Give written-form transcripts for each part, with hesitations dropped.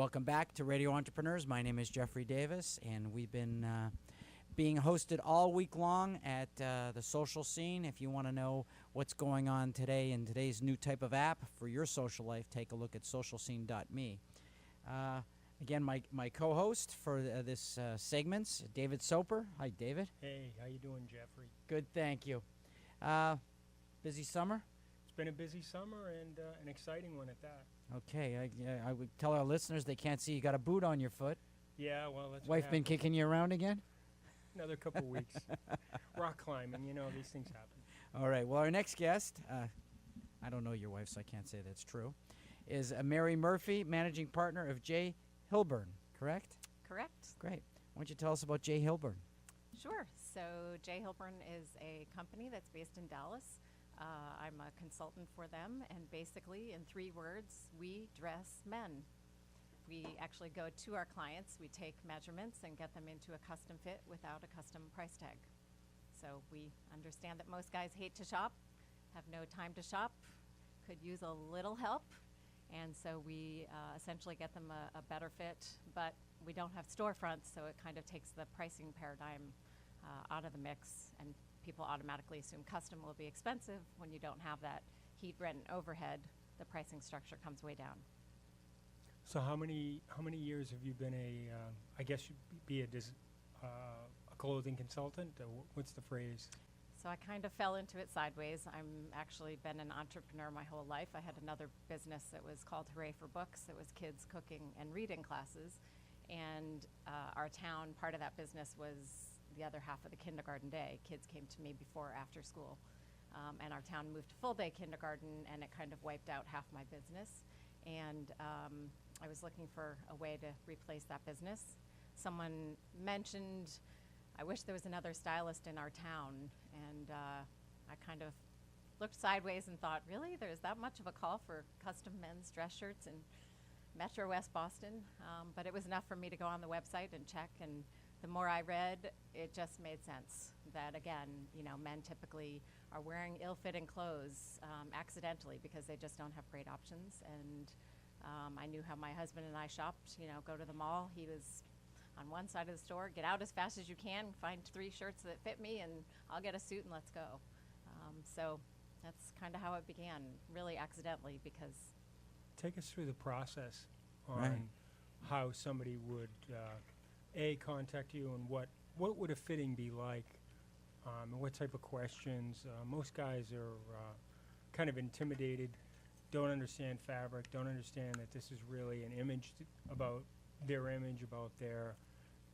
Welcome back to Radio Entrepreneurs. My name is Jeffrey Davis, and we've been being hosted all week long at the social scene. If you want to know what's going on today in today's new type of app for your social life, take a look at socialscene.me. Again, my co-host for this segment's David Soper. Hi, David. Hey, how you doing, Jeffrey? Good, thank you. Busy summer? It's been a busy summer and an exciting one at that. Okay, I would tell our listeners they can't see you got a boot on your foot. Yeah, well, that's Wife been kicking you around again? Another couple weeks. Rock climbing, these things happen. All right, well, our next guest, I don't know your wife, so I can't say that's true, is Mary Murphy, managing partner of J. Hillburn, correct? Correct. Great. Why don't you tell us about J. Hillburn? Sure. So J. Hillburn is a company that's based in Dallas. I'm a consultant for them, and basically, in 3 words, we dress men. We actually go to our clients, we take measurements and get them into a custom fit without a custom price tag. So we understand that most guys hate to shop, have no time to shop, could use a little help, and so we essentially get them a better fit, but we don't have storefronts, so it kind of takes the pricing paradigm out of the mix, and people automatically assume custom will be expensive. When you don't have that heat, rent, and overhead, the pricing structure comes way down. So how many years have you been I guess you'd be a clothing consultant? What's the phrase? So I kind of fell into it sideways. I'm actually been an entrepreneur my whole life. I had another business that was called Hooray for Books. It was kids cooking and reading classes. And our town, part of that business was the other half of the kindergarten day. Kids came to me before or after school. And our town moved to full-day kindergarten, and it kind of wiped out half my business. And I was looking for a way to replace that business. Someone mentioned, I wish there was another stylist in our town, and I kind of looked sideways and thought, really? There's that much of a call for custom men's dress shirts in Metro West Boston? But it was enough for me to go on the website and check, and the more I read, it just made sense that, again, men typically are wearing ill-fitting clothes accidentally because they just don't have great options. And I knew how my husband and I shopped, go to the mall. He was on one side of the store, get out as fast as you can, find 3 shirts that fit me, and I'll get a suit and let's go. So that's kind of how it began, really accidentally, because... Take us through the process on Right. how somebody would, contact you, and what would a fitting be like, and what type of questions. Most guys are kind of intimidated, don't understand fabric, don't understand that this is really an image about their image, about their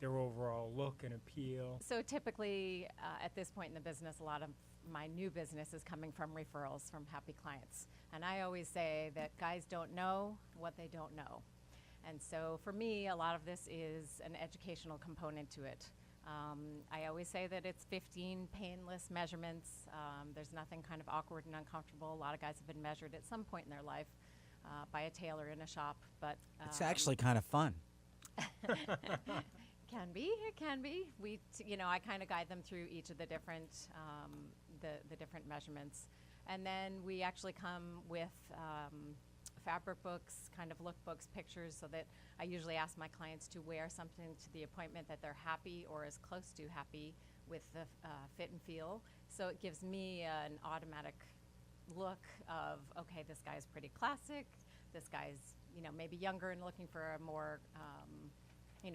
overall look and appeal. So typically, at this point in the business, a lot of my new business is coming from referrals from happy clients. And I always say that guys don't know what they don't know. And so for me, a lot of this is an educational component to it. I always say that it's 15 painless measurements. There's nothing kind of awkward and uncomfortable. A lot of guys have been measured at some point in their life by a tailor in a shop, but It's actually kind of fun. It can be. I kind of guide them through each of the different different measurements, and then we actually come with fabric books, kind of lookbooks, pictures, so that I usually ask my clients to wear something to the appointment that they're happy or as close to happy with the fit and feel. So it gives me an automatic look of, okay, this guy's pretty classic. This guy's, maybe younger and looking for a more,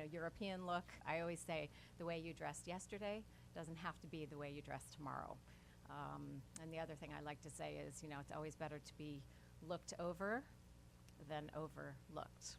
European look. I always say the way you dressed yesterday doesn't have to be the way you dress tomorrow. And the other thing I like to say is, it's always better to be looked over than overlooked.